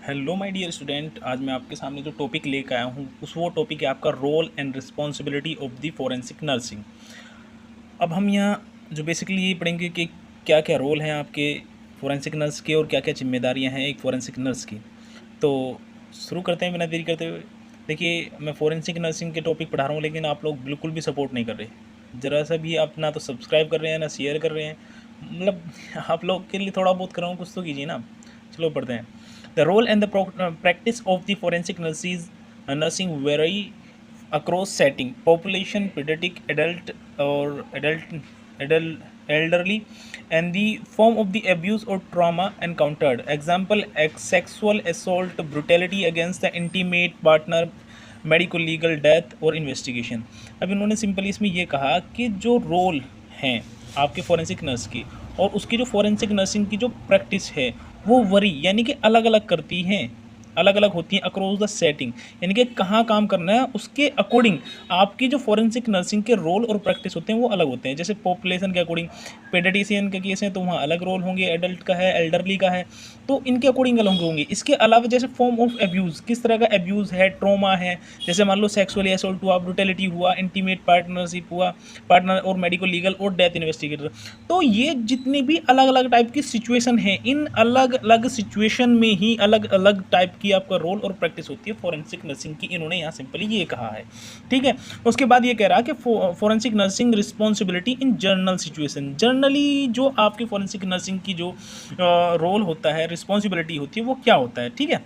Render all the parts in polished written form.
Hello my dear student, आज मैं आपके सामने जो टॉपिक लेकर आया हूँ वो टॉपिक है आपका role and responsibility of the forensic nursing. अब हम यहाँ जो बेसिकली ये पढ़ेंगे कि क्या क्या रोल हैं आपके फोरेंसिक नर्स के और क्या क्या जिम्मेदारियाँ हैं एक फोरेंसिक नर्स की। तो शुरू करते हैं बिना देरी करते हुए। देखिए, मैं फोरेंसिक नर्सिंग के टॉपिक पढ़ा रहा हूँ, लेकिन आप लोग बिल्कुल भी सपोर्ट नहीं कर रहे, ज़रा सा भी। आप ना तो सब्सक्राइब कर रहे हैं ना शेयर कर रहे हैं। मतलब आप लोग के लिए थोड़ा बहुत कर रहा हूँ, कुछ तो कीजिए ना। चलो पढ़ते हैं। The role and the practice of the forensic nursing very across setting population pediatric adult elderly and the form of the abuse or trauma encountered example sexual assault brutality against the intimate partner medical legal death और investigation. अब इन्होंने simply इसमें ये कहा कि जो role हैं आपके फॉरेंसिक नर्स की और उसकी जो फॉरेंसिक नर्सिंग की जो प्रैक्टिस है वो वरी यानी कि अलग अलग करती हैं, अलग अलग होती हैं अक्रॉस द सेटिंग, यानी कि कहाँ काम करना है उसके अकॉर्डिंग आपकी जो फॉरेंसिक नर्सिंग के रोल और प्रैक्टिस होते हैं वो अलग होते हैं। जैसे पॉपुलेशन के अकॉर्डिंग पेडियाट्रिशियन के केस हैं तो वहाँ अलग रोल होंगे, एडल्ट का है, एल्डरली का है, तो इनके अकॉर्डिंग अलग होंगे। इसके अलावा जैसे फॉर्म ऑफ एब्यूज़, किस तरह का एब्यूज़ है, ट्रोमा है, जैसे मान लो सेक्सुअली असोल्ट हुआ, ब्रुटेलिटी हुआ, इंटीमेट पार्टनरशिप हुआ, पार्टनर और मेडिकल लीगल और डेथ इन्वेस्टिगेटर। तो ये जितनी भी अलग अलग टाइप की सिचुएशन है, इन अलग अलग सिचुएशन में ही अलग अलग टाइप की आपका रोल और प्रैक्टिस होती है फॉरेंसिक नर्सिंग की। इन्होंने यहाँ सिंपली ये कहा है, ठीक है। उसके बाद ये कह रहा है कि फॉरेंसिक नर्सिंग रिस्पॉन्सिबिलिटी इन जर्नल सिचुएशन। जनरली जो आपकी फॉरेंसिक नर्सिंग की जो रोल होता है, रिस्पॉन्सिबिलिटी होती है, वो क्या होता है, ठीक है।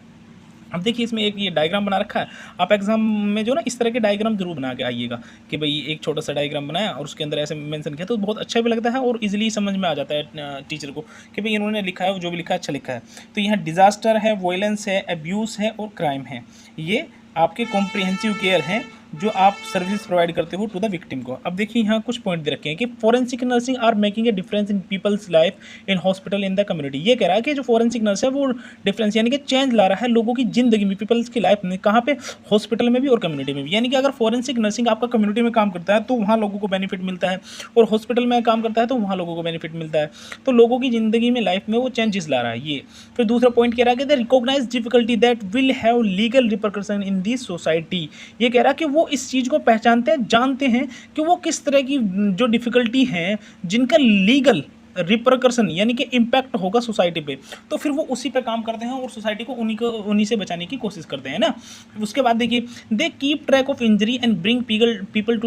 अब देखिए, इसमें एक ये डायग्राम बना रखा है। आप एग्जाम में जो ना इस तरह के डायग्राम जरूर बना के आइएगा कि भाई एक छोटा सा डायग्राम बनाया और उसके अंदर ऐसे मेंशन किया, तो बहुत अच्छा भी लगता है और इजीली समझ में आ जाता है टीचर को कि भाई इन्होंने लिखा है, जो भी लिखा है अच्छा लिखा है। तो यहाँ डिजास्टर है, वायलेंस है, अब्यूज़ है और क्राइम है। ये आपके कॉम्प्रिहेंसिव केयर हैं जो आप सर्विस प्रोवाइड करते हो टू द विक्टिम को। अब देखिए, यहाँ कुछ पॉइंट दे रखे हैं कि forensic nursing are making a difference in people's life in hospital in the community. ये कह रहा है कि जो फॉरेंसिक नर्स है वो डिफरेंस यानी कि चेंज ला रहा है लोगों की ज़िंदगी में, पीपल्स की लाइफ में। कहाँ पे? हॉस्पिटल में भी और कम्युनिटी में भी। यानी कि अगर फॉरेंसिक नर्सिंग आपका कम्युनिटी में काम करता है तो वहाँ लोगों को बेनिफिट मिलता है, और हॉस्पिटल में काम करता है तो वहाँ लोगों को बेनिफिट मिलता है। तो लोगों की ज़िंदगी में, लाइफ में वो चेंजेस ला रहा है ये। फिर दूसरा पॉइंट कह रहा है कि the recognise difficulty that will have legal repercussion in this society. ये कह रहा है कि वो इस चीज़ को पहचानते हैं, जानते हैं कि वो किस तरह की जो डिफ़िकल्टी हैं जिनका लीगल रिपरकशन यानी कि इम्पैक्ट होगा सोसाइटी पे, तो फिर वो उसी पे काम करते हैं और सोसाइटी को उन्हीं से बचाने की कोशिश करते हैं ना। उसके बाद देखिए, they keep track of injury and bring people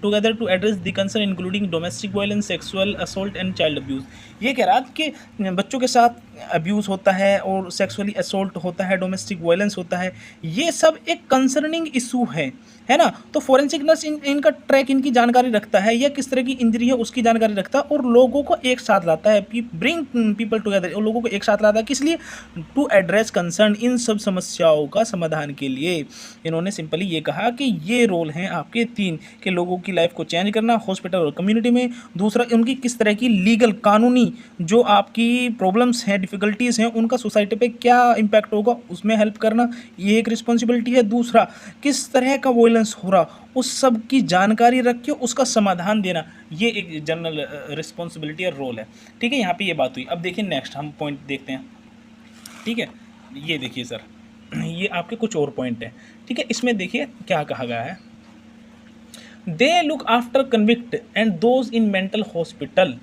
together to address the concern including domestic violence, sexual assault and child abuse. ये कह रहा है कि बच्चों के साथ अब्यूज़ होता है और सेक्सुअली असोल्ट होता है, डोमेस्टिक वायलेंस होता है, ये सब एक कंसर्निंग इशू है ना। तो फॉरेंसिक नर्स इनका ट्रैक, इनकी जानकारी रखता है, या किस तरह की इंजरी है उसकी जानकारी रखता है, और लोगों को एक साथ लाता है, ब्रिंग पीपल टुगेदर, और लोगों को एक साथ लाता है। किस लिए? टू एड्रेस कंसर्न, इन सब समस्याओं का समाधान के लिए। इन्होंने सिंपली ये कहा कि ये रोल हैं आपके तीन, कि लोगों की लाइफ को चेंज करना हॉस्पिटल और कम्युनिटी में। दूसरा, उनकी किस तरह की लीगल, कानूनी जो आपकी प्रॉब्लम्स हैं, डिफ़िकल्टीज़ हैं, उनका सोसाइटी पे क्या इम्पैक्ट होगा उसमें हेल्प करना, ये एक रिस्पॉन्सिबिलिटी है। दूसरा, किस तरह का वायलेंस हो रहा उस सब की जानकारी रख के उसका समाधान देना, ये एक जनरल रिस्पॉन्सिबिलिटी और रोल है, ठीक है। यहाँ पे ये बात हुई। अब देखिए नेक्स्ट हम पॉइंट देखते हैं, ठीक है। ये देखिए सर, ये आपके कुछ और पॉइंट हैं, ठीक है। इसमें देखिए क्या कहा गया है। They look after convict and those in mental hospital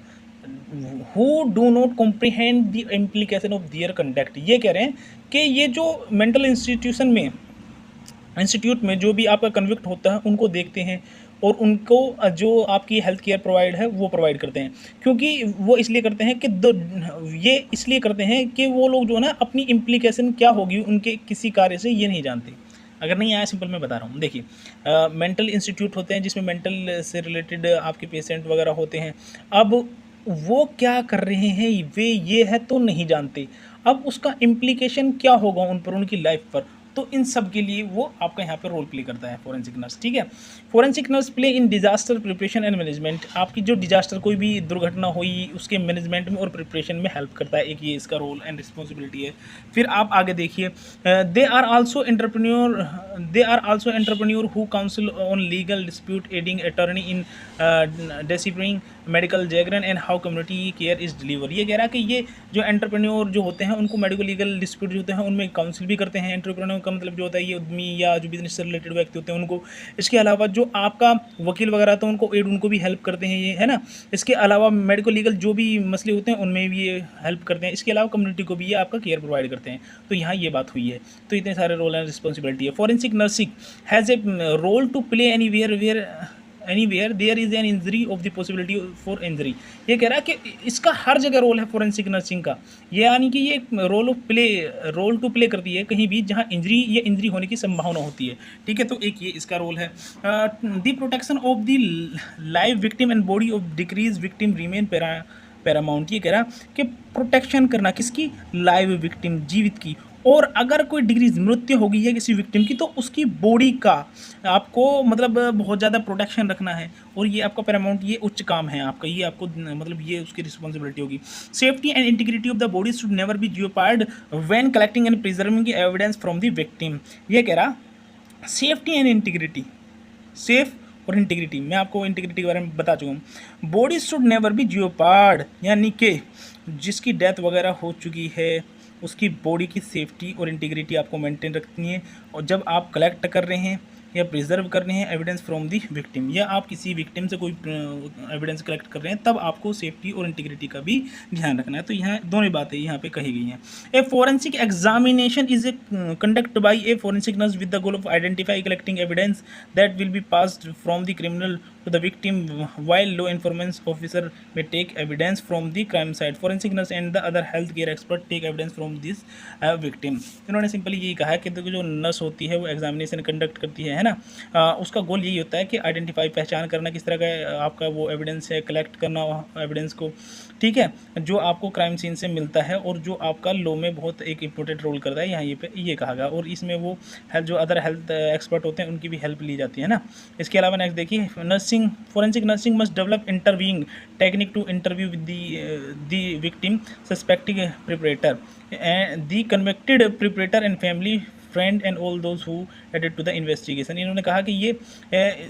who do not comprehend the implication of their conduct. ये कह रहे हैं कि ये जो मेंटल इंस्टीट्यूट में जो भी आपका कन्विक्ट होता है उनको देखते हैं, और उनको जो आपकी हेल्थ केयर प्रोवाइड है वो प्रोवाइड करते हैं। क्योंकि वो इसलिए करते हैं कि ये इसलिए करते हैं कि वो लोग जो है ना अपनी इम्प्लीकेशन क्या होगी उनके किसी कार्य से ये नहीं जानते। अगर नहीं आया, सिंपल मैं बता रहा हूँ। देखिए, मेंटल इंस्टीट्यूट होते हैं जिसमें मेंटल से रिलेटेड आपके पेशेंट वगैरह होते हैं। अब वो क्या कर रहे हैं वे ये है तो नहीं जानते। अब उसका इम्प्लीकेशन क्या होगा उन पर, उनकी लाइफ पर, तो इन सब के लिए वो आपका यहाँ पे रोल प्ले करता है फोरेंसिक नर्स, ठीक है। Forensic nurse play in disaster preparation and management, आपकी जो डिजास्टर कोई भी दुर्घटना हुई उसके मैनेजमेंट में और प्रिपरेशन में हेल्प करता है, एक ये इसका रोल एंड रिस्पॉन्सिबिलिटी है। फिर आप आगे देखिए, they are also entrepreneur who council on legal dispute, adding attorney in disciplining medical jargon and how community care is deliver. ये कह रहा है कि ये जो एंटरप्रेन्योर जो होते हैं उनको मेडिकल लीगल डिस्प्यूट जो होते हैं उनमें काउंसिल भी करते हैं। एंटरप्रेन्योर का मतलब जो होता है ये उद्यमी या जो बिजनेस से रिलेटेड व्यक्ति होते हैं उनको। इसके अलावा जो आपका वकील वगैरह तो उनको एड उनको भी हेल्प करते हैं ये, है ना। इसके अलावा मेडिकल लीगल जो भी मसले होते हैं उनमें भी ये हेल्प करते हैं। इसके अलावा कम्युनिटी को भी ये आपका केयर प्रोवाइड करते हैं। तो यहाँ ये बात हुई है। तो इतने सारे रोल एंड रिस्पॉन्सिबिलिटी है। Forensic nursing has a role to play anywhere there is an injury of the possibility for injury. ये कह रहा है कि इसका हर जगह रोल है फोरेंसिक नर्सिंग का, ये यानी कि ये रोल टू प्ले करती है कहीं भी जहां इंजरी या इंजरी होने की संभावना होती है, ठीक है। तो एक ये इसका रोल है। The protection of the live victim and body of decrease victim remain Paramount. ये कह रहा कि प्रोटेक्शन करना किसकी, लाइव विक्टिम, जीवित की, और अगर कोई डिग्रीज मृत्यु हो गई है किसी विक्टिम की तो उसकी बॉडी का आपको मतलब बहुत ज़्यादा प्रोटेक्शन रखना है, और ये आपका पैरामाउंट, ये उच्च काम है आपका, ये आपको मतलब ये उसकी रिस्पॉन्सिबिलिटी होगी। Safety and integrity of the body should never be jeopard when collecting and preserving evidence from the victim. ये कह रहा सेफ्टी एंड इंटीग्रिटी, सेफ और इंटीग्रिटी, मैं आपको इंटीग्रिटी के बारे में बता चुका हूँ। Body should never be jeopard, यानी कि जिसकी डेथ वगैरह हो चुकी है उसकी बॉडी की सेफ्टी और इंटीग्रिटी आपको मेंटेन रखनी है। और जब आप कलेक्ट कर रहे हैं या प्रिजर्व कर रहे हैं एविडेंस फ्रॉम दी विक्टिम, या आप किसी विक्टिम से कोई एविडेंस कलेक्ट कर रहे हैं, तब आपको सेफ्टी और इंटीग्रिटी का भी ध्यान रखना है। तो यहाँ दोनों बातें यहाँ पे कही गई हैं। A forensic examination is a conduct by a forensic nurse with the goal of identify collecting evidence that will be passed from the criminal to the victim, while law enforcement officer may take evidence from the crime site. Forensic nurse and the other health care expert take evidence from this victim. इन्होंने simply यही कहा है कि जो nurse होती है वो examination conduct करती है ना, उसका गोल यही होता है कि आइडेंटिफाई, पहचान करना किस तरह का आपका वो एविडेंस है, कलेक्ट करना एविडेंस को, ठीक है, जो आपको क्राइम सीन से मिलता है और जो आपका लॉ में बहुत एक इंपॉर्टेंट रोल करता है, यहाँ ये कहा गया। और इसमें वो जो अदर हेल्थ एक्सपर्ट होते हैं उनकी भी हेल्प ली जाती है ना। इसके अलावा नेक्स्ट देखिए, forensic nursing must develop interviewing technique to interview with the victim, suspecting perpetrator, and the convicted perpetrator and family friend and all those who aided to the investigation. इन्होंने कहा कि ये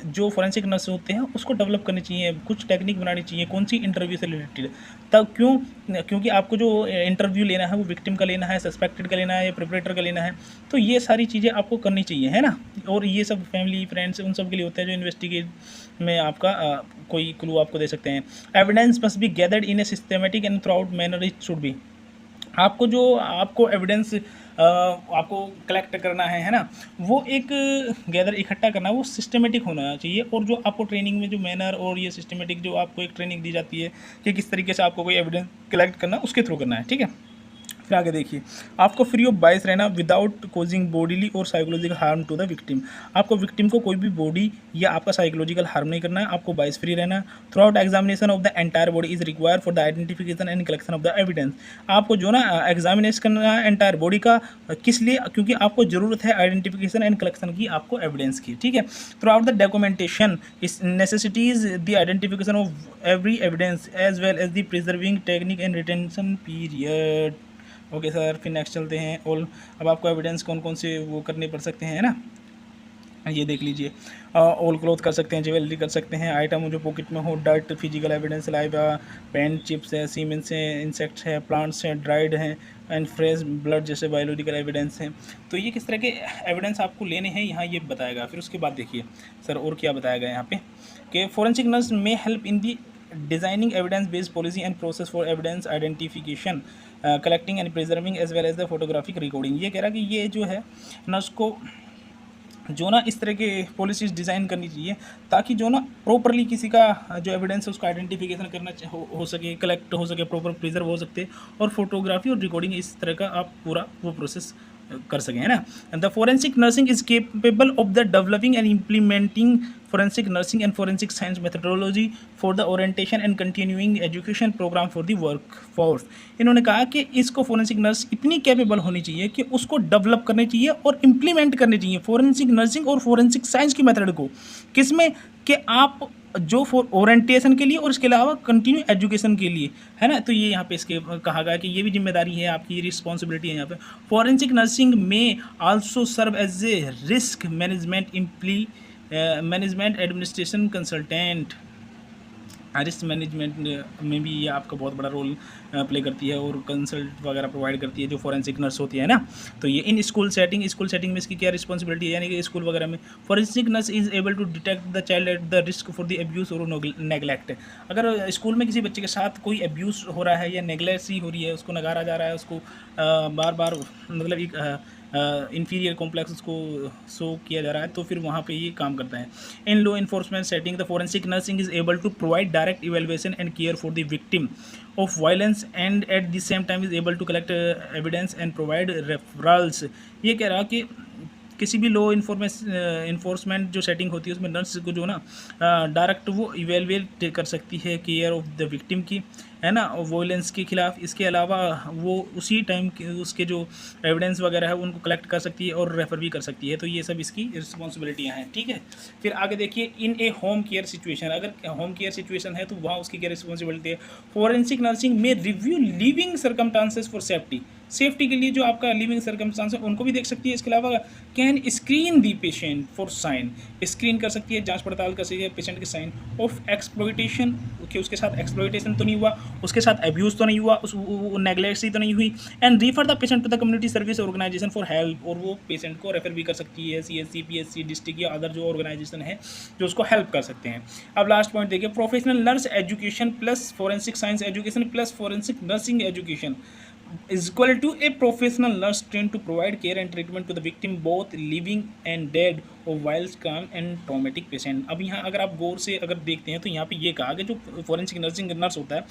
जो फोरेंसिक नर्स होते हैं उसको develop करनी चाहिए, कुछ टेक्निक बनानी चाहिए। कौन सी, इंटरव्यू से रिलेटेड। तब क्योंकि आपको जो इंटरव्यू लेना है वो विक्टिम का लेना है, सस्पेक्टेड का लेना है या प्रिपरेटर का लेना है, तो ये सारी चीज़ें आपको करनी चाहिए, है ना। और ये सब फैमिली फ्रेंड्स उन सब के लिए होता है जो इन्वेस्टिगेट में आपका कोई क्लू आपको दे सकते हैं। Evidence must be gathered in a systematic and throughout manner it should be. आपको एविडेंस आपको कलेक्ट करना है ना, वो एक गैदर इकट्ठा करना, वो सिस्टमेटिक होना चाहिए। और जो आपको ट्रेनिंग में जो मैनर और ये सिस्टमेटिक जो आपको एक ट्रेनिंग दी जाती है कि किस तरीके से आपको कोई एविडेंस कलेक्ट करना, उसके थ्रू करना है, ठीक है। फिर आगे देखिए, आपको फ्री ऑफ बायस रहना विदाउट कोजिंग बॉडीली और psychological harm to the victim. आपको विक्टिम को कोई भी बॉडी या आपका साइकोलॉजिकल हार्म नहीं करना है, आपको बायस फ्री रहना। Through out examination of the entire body is required for the identification and collection of the evidence. आपको जो ना एग्जामिनेशन करना है एंटायर बॉडी का, किस लिए, क्योंकि आपको जरूरत है आइडेंटिफिकेशन एंड कलेक्शन की, आपको एविडेंस की, ठीक है। Throughout the documentation is necessitates the identification of every evidence as well as the preserving technique and retention period. Okay sir, फिर नेक्स्ट चलते हैं। और अब आपको एविडेंस कौन कौन से वो करने पड़ सकते हैं ना, ये देख लीजिए। ऑल क्लोथ कर सकते हैं, ज्वेलरी कर सकते हैं, आइटम जो पॉकेट में हो, dirt, physical evidence, live pen, chips है, सीमेंट्स है, इंसेक्ट्स है, प्लांट्स हैं, ड्राइड हैं एंड फ्रेश ब्लड जैसे बायोलॉजिकल एविडेंस हैं। तो ये किस तरह के एविडेंस आपको लेने हैं यहाँ ये बताएगा। फिर उसके बाद देखिए सर और क्या बताया गया यहाँ पे कि फोरेंसिक नर्स में help in the designing evidence based policy and process for evidence identification, collecting and preserving as well as the photographic recording. ये कह रहा कि ये जो है नर्स को जो ना इस तरह के पॉलिसीज़ डिज़ाइन करनी चाहिए ताकि जो ना प्रॉपरली किसी का जो एविडेंस है उसका आइडेंटिफिकेशन करना हो सके, कलेक्ट हो सके, प्रॉपर प्रिजर्व हो सकते, और फोटोग्राफी और रिकॉर्डिंग इस तरह का आप पूरा वो प्रोसेस कर सकें, है ना। The forensic nursing is capable of the developing and implementing forensic nursing and forensic science methodology for the orientation and continuing education program for the workforce। इन्होंने कहा कि इसको फोरेंसिक नर्स इतनी कैपेबल होनी चाहिए कि उसको डेवलप करनी चाहिए और इम्प्लीमेंट करनी चाहिए फोरेंसिक नर्सिंग और फोरेंसिक साइंस की मेथड को, किसमें कि आप जो फॉर ओरिएंटेशन के लिए और इसके अलावा कंटिन्यू एजुकेशन के लिए, है ना। तो ये यहाँ पे इसके कहा गया कि ये भी जिम्मेदारी है आपकी, रिस्पॉन्सिबिलिटी है यहाँ पे। फोरेंसिक नर्सिंग में also serve as a risk management administration consultant. Risk management में भी ये आपका बहुत बड़ा रोल प्ले करती है और कंसल्ट वगैरह प्रोवाइड करती है जो फोरेंसिक नर्स होती है ना। तो ये इन स्कूल सेटिंग में इसकी क्या रिस्पॉन्सिबिलिटी है, यानी कि स्कूल वगैरह में forensic nurse is able to detect the child at the risk for the abuse और नेगलेक्ट। अगर स्कूल में किसी बच्चे के साथ कोई एब्यूज़ हो रहा है या नेगलेक्ट हो रही है, उसको नकारा जा रहा है, उसको बार बार मतलब एक इंफीरियर कॉम्प्लेक्स उसको शो किया जा रहा है, तो फिर वहाँ पे ये काम करता है। In law enforcement setting the forensic nursing is able to provide direct evaluation and care for the victim of violence and at the same time is able to collect evidence and provide referrals. ये कह रहा कि किसी भी law enforcement जो setting होती है उसमें नर्स को जो ना डायरेक्ट वो इवेलुएट कर सकती है केयर ऑफ द विक्टिम की, है ना, वायलेंस के खिलाफ। इसके अलावा वो उसी टाइम उसके जो एविडेंस वगैरह है उनको कलेक्ट कर सकती है और रेफ़र भी कर सकती है। तो ये सब इसकी रिस्पॉन्सिबिलिटियाँ हैं, ठीक है। फिर आगे देखिए, इन ए होम केयर सिचुएशन, अगर होम केयर सिचुएशन है तो वहाँ उसकी क्या रिस्पॉन्सिबिलिटी है। फोरेंसिक नर्सिंग में review living circumstances for safety के लिए जो आपका लिविंग सर्कमस्टांस है उनको भी देख सकती है। इसके अलावा can screen the patient for sign, screen कर सकती है, जांच पड़ताल कर सकती है पेशेंट के साइन ऑफ एक्सप्लॉइटेशन, कि उसके साथ एक्सप्लॉइटेशन तो नहीं हुआ, उसके साथ एब्यूज़ तो नहीं हुआ, उस नेग्लेक्सी तो नहीं हुई। And refer the patient to the community service organization for help, और वो पेशेंट को रेफर भी कर सकती है CSC PSC डिस्ट्रिक्ट या अदर जो ऑर्गेनाइजेशन है जो उसको हेल्प कर सकते हैं। अब लास्ट पॉइंट देखिए, professional nurse education plus forensic science education plus forensic nursing education is equal to a professional nurse trained to provide care and treatment to the victim both living and dead of whilst calm and traumatic patient। अब यहाँ अगर आप गौर से अगर देखते हैं तो यहाँ पे ये कहा कि जो फोरेंसिक नर्सिंग नर्स होता है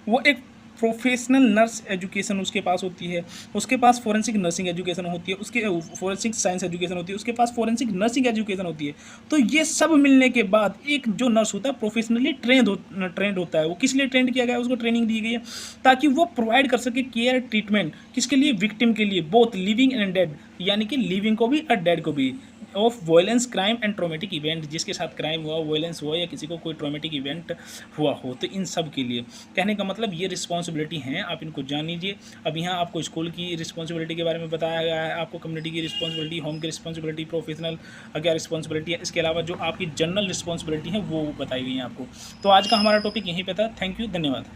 वो एक प्रोफेशनल नर्स एजुकेशन उसके पास होती है, उसके पास फोरेंसिक नर्सिंग एजुकेशन होती है, उसके फोरेंसिक साइंस एजुकेशन होती है, उसके पास फोरेंसिक नर्सिंग एजुकेशन होती है। तो ये सब मिलने के बाद एक जो नर्स होता है प्रोफेशनली ट्रेंड होता है। वो किस लिए ट्रेंड किया गया है, उसको ट्रेनिंग दी गई है ताकि वो प्रोवाइड कर सके केयर ट्रीटमेंट किसके लिए, विक्टिम के लिए, बोथ लिविंग एंड डेड, यानी कि लिविंग को भी और डेड को भी, of violence crime and traumatic event, जिसके साथ क्राइम हुआ, वायलेंस हुआ या किसी को कोई ट्रॉमेटिक इवेंट हुआ हो, तो इन सब के लिए। कहने का मतलब ये रिस्पॉन्सिबिलिटी हैं, आप इनको जान लीजिए। अब यहाँ आपको स्कूल की रिस्पॉन्सिबिलिटी के बारे में बताया गया है, आपको कम्युनिटी की रिस्पॉन्सिबिलिटी, होम की रिस्पॉन्सिबिलिटी, प्रोफेशनल क्या रिस्पॉन्सिबिलिटी है, इसके अलावा जो आपकी जनरल रिस्पॉन्सिबिलिटी है वो बताई गई है आपको। तो आज का हमारा टॉपिक यहीं पे था। थैंक यू, धन्यवाद।